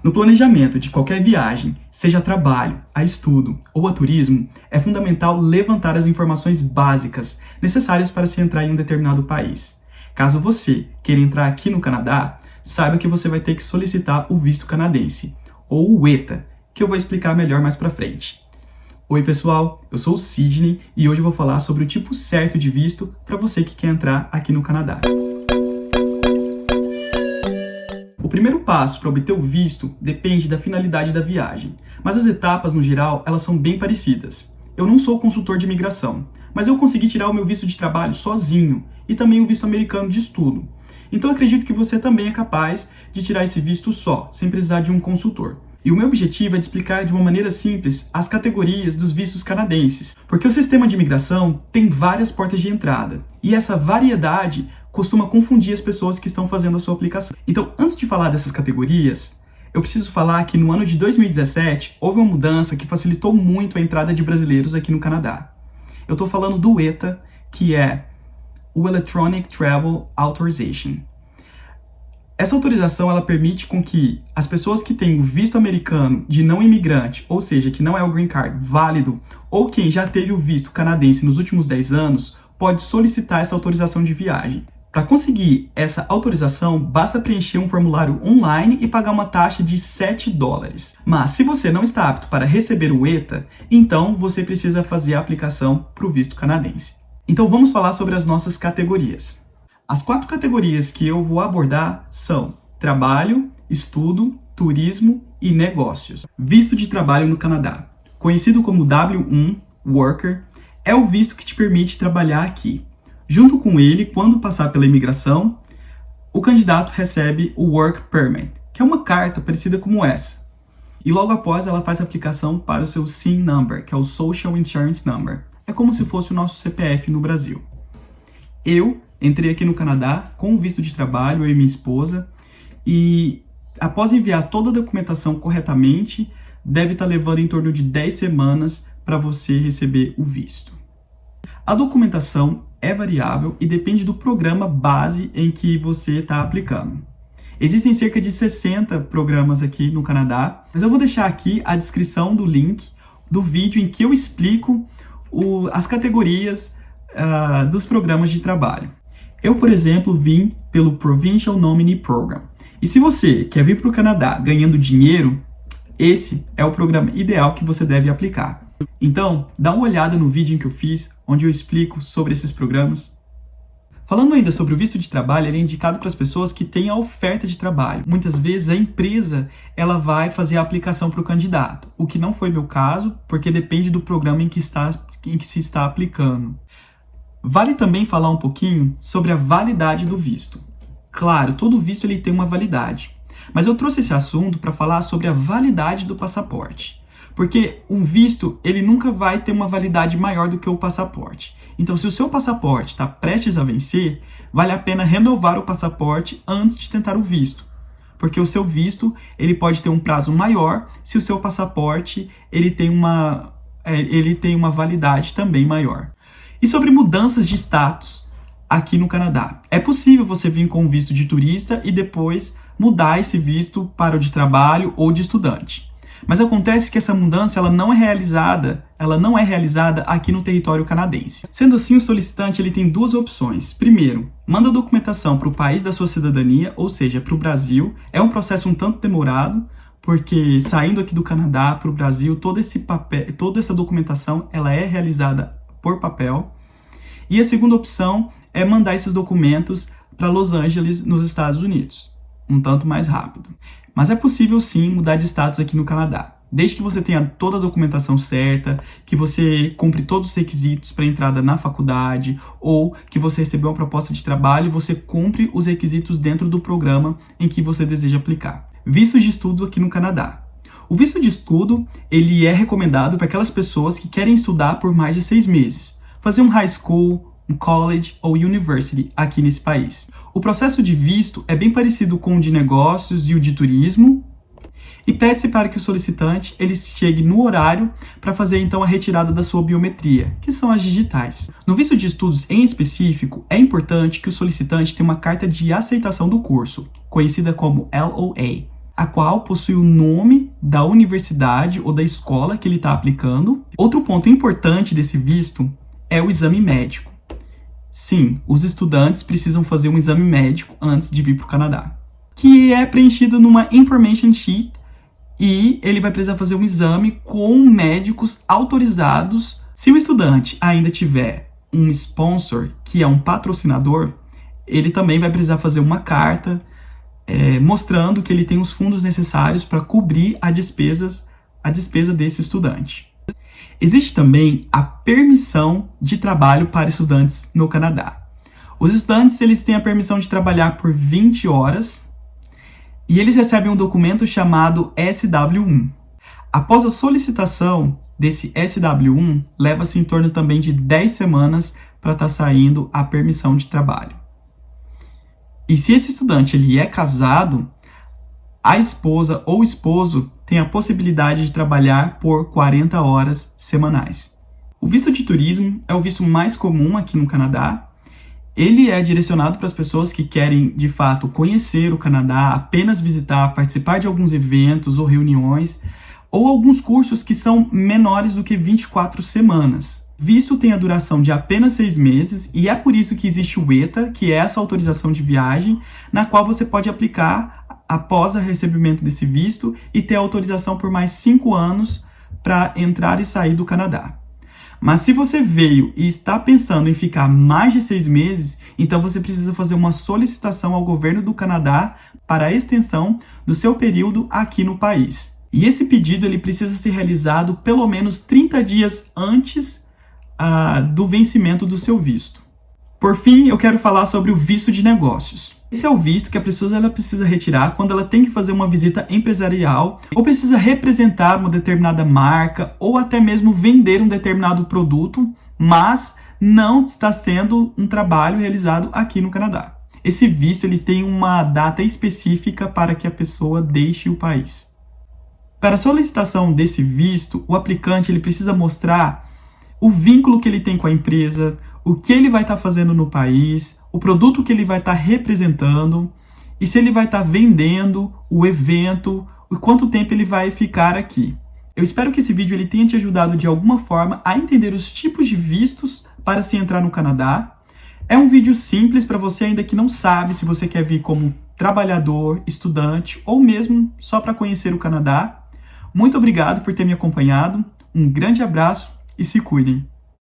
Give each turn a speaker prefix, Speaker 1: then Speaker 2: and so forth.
Speaker 1: No planejamento de qualquer viagem, seja a trabalho, a estudo ou a turismo, é fundamental levantar as informações básicas necessárias para se entrar em um determinado país. Caso você queira entrar aqui no Canadá, saiba que você vai ter que solicitar o visto canadense, ou o ETA, que eu vou explicar melhor mais pra frente. Oi pessoal, eu sou o Sidney e hoje eu vou falar sobre o tipo certo de visto para você que quer entrar aqui no Canadá. O primeiro passo para obter o visto depende da finalidade da viagem, mas as etapas, no geral, elas são bem parecidas. Eu não sou consultor de imigração, mas eu consegui tirar o meu visto de trabalho sozinho e também o visto americano de estudo. Então acredito que você também é capaz de tirar esse visto só, sem precisar de um consultor. E o meu objetivo é de explicar de uma maneira simples as categorias dos vistos canadenses, porque o sistema de imigração tem várias portas de entrada, e essa variedade costuma confundir as pessoas que estão fazendo a sua aplicação. Então, antes de falar dessas categorias, eu preciso falar que no ano de 2017 houve uma mudança que facilitou muito a entrada de brasileiros aqui no Canadá. Eu estou falando do ETA, que é o Electronic Travel Authorization. Essa autorização ela permite com que as pessoas que têm o visto americano de não imigrante, ou seja, que não é o Green Card válido, ou quem já teve o visto canadense nos últimos 10 anos, pode solicitar essa autorização de viagem. Para conseguir essa autorização, basta preencher um formulário online e pagar uma taxa de $7. Mas se você não está apto para receber o ETA, então você precisa fazer a aplicação para o visto canadense. Então vamos falar sobre as nossas categorias. As 4 categorias que eu vou abordar são trabalho, estudo, turismo e negócios. Visto de trabalho no Canadá, conhecido como W1 Worker, é o visto que te permite trabalhar aqui. Junto com ele, quando passar pela imigração, o candidato recebe o Work Permit, que é uma carta parecida como essa. E logo após ela faz a aplicação para o seu SIN Number, que é o Social Insurance Number. É como se fosse o nosso CPF no Brasil. Eu entrei aqui no Canadá com o visto de trabalho, eu e minha esposa, e após enviar toda a documentação corretamente, deve estar levando em torno de 10 semanas para você receber o visto. A documentação é variável e depende do programa base em que você está aplicando. Existem cerca de 60 programas aqui no Canadá, mas eu vou deixar aqui a descrição do link do vídeo em que eu explico as categorias dos programas de trabalho. Eu, por exemplo, vim pelo Provincial Nominee Program. E se você quer vir para o Canadá ganhando dinheiro, esse é o programa ideal que você deve aplicar. Então, dá uma olhada no vídeo em que eu fiz, onde eu explico sobre esses programas. Falando ainda sobre o visto de trabalho, ele é indicado para as pessoas que têm a oferta de trabalho. Muitas vezes a empresa ela vai fazer a aplicação para o candidato, o que não foi meu caso, porque depende do programa em que se está aplicando. Vale também falar um pouquinho sobre a validade do visto. Claro, todo visto ele tem uma validade, mas eu trouxe esse assunto para falar sobre a validade do passaporte. Porque um visto, ele nunca vai ter uma validade maior do que o passaporte. Então, se o seu passaporte está prestes a vencer, vale a pena renovar o passaporte antes de tentar o visto. Porque o seu visto, ele pode ter um prazo maior se o seu passaporte ele tem uma validade também maior. E sobre mudanças de status aqui no Canadá. É possível você vir com um visto de turista e depois mudar esse visto para o de trabalho ou de estudante. Mas acontece que essa mudança ela não é realizada aqui no território canadense. Sendo assim, o solicitante ele tem 2 opções. Primeiro, manda a documentação para o país da sua cidadania, ou seja, para o Brasil. É um processo um tanto demorado, porque saindo aqui do Canadá para o Brasil, toda essa documentação ela é realizada por papel. E a segunda opção é mandar esses documentos para Los Angeles, nos Estados Unidos. Um tanto mais rápido. Mas é possível sim mudar de status aqui no Canadá, desde que você tenha toda a documentação certa, que você cumpre todos os requisitos para entrada na faculdade, ou que você recebeu uma proposta de trabalho e você cumpre os requisitos dentro do programa em que você deseja aplicar. Visto de estudo aqui no Canadá. O visto de estudo ele é recomendado para aquelas pessoas que querem estudar por mais de 6 meses, fazer um high school, um college ou university aqui nesse país. O processo de visto é bem parecido com o de negócios e o de turismo e pede-se para que o solicitante ele chegue no horário para fazer então a retirada da sua biometria, que são as digitais. No visto de estudos em específico, é importante que o solicitante tenha uma carta de aceitação do curso, conhecida como LOA. a qual possui o nome da universidade ou da escola que ele está aplicando. Outro ponto importante desse visto é o exame médico. Sim, os estudantes precisam fazer um exame médico antes de vir para o Canadá, que é preenchido numa information sheet, e ele vai precisar fazer um exame com médicos autorizados. Se o estudante ainda tiver um sponsor, que é um patrocinador, ele também vai precisar fazer uma carta mostrando que ele tem os fundos necessários para cobrir a despesa desse estudante. Existe também a permissão de trabalho para estudantes no Canadá. Os estudantes eles têm a permissão de trabalhar por 20 horas e eles recebem um documento chamado SW1. Após a solicitação desse SW1, leva-se em torno também de 10 semanas para estar saindo a permissão de trabalho. E se esse estudante ele é casado, a esposa ou o esposo tem a possibilidade de trabalhar por 40 horas semanais. O visto de turismo é o visto mais comum aqui no Canadá. Ele é direcionado para as pessoas que querem, de fato, conhecer o Canadá, apenas visitar, participar de alguns eventos ou reuniões, ou alguns cursos que são menores do que 24 semanas. Visto tem a duração de apenas 6 meses e é por isso que existe o ETA, que é essa autorização de viagem, na qual você pode aplicar após o recebimento desse visto e ter autorização por mais 5 anos para entrar e sair do Canadá. Mas se você veio e está pensando em ficar mais de 6 meses, então você precisa fazer uma solicitação ao governo do Canadá para a extensão do seu período aqui no país. E esse pedido ele precisa ser realizado pelo menos 30 dias antes do vencimento do seu visto. Por fim, eu quero falar sobre o visto de negócios. Esse é o visto que a pessoa ela precisa retirar quando ela tem que fazer uma visita empresarial ou precisa representar uma determinada marca ou até mesmo vender um determinado produto, mas não está sendo um trabalho realizado aqui no Canadá. Esse visto ele tem uma data específica para que a pessoa deixe o país. Para a solicitação desse visto, o aplicante ele precisa mostrar o vínculo que ele tem com a empresa, o que ele vai estar fazendo no país, o produto que ele vai estar representando e se ele vai estar vendendo, o evento e quanto tempo ele vai ficar aqui. Eu espero que esse vídeo ele tenha te ajudado de alguma forma a entender os tipos de vistos para se entrar no Canadá. É um vídeo simples para você ainda que não sabe se você quer vir como trabalhador, estudante ou mesmo só para conhecer o Canadá. Muito obrigado por ter me acompanhado, um grande abraço e se cuidem!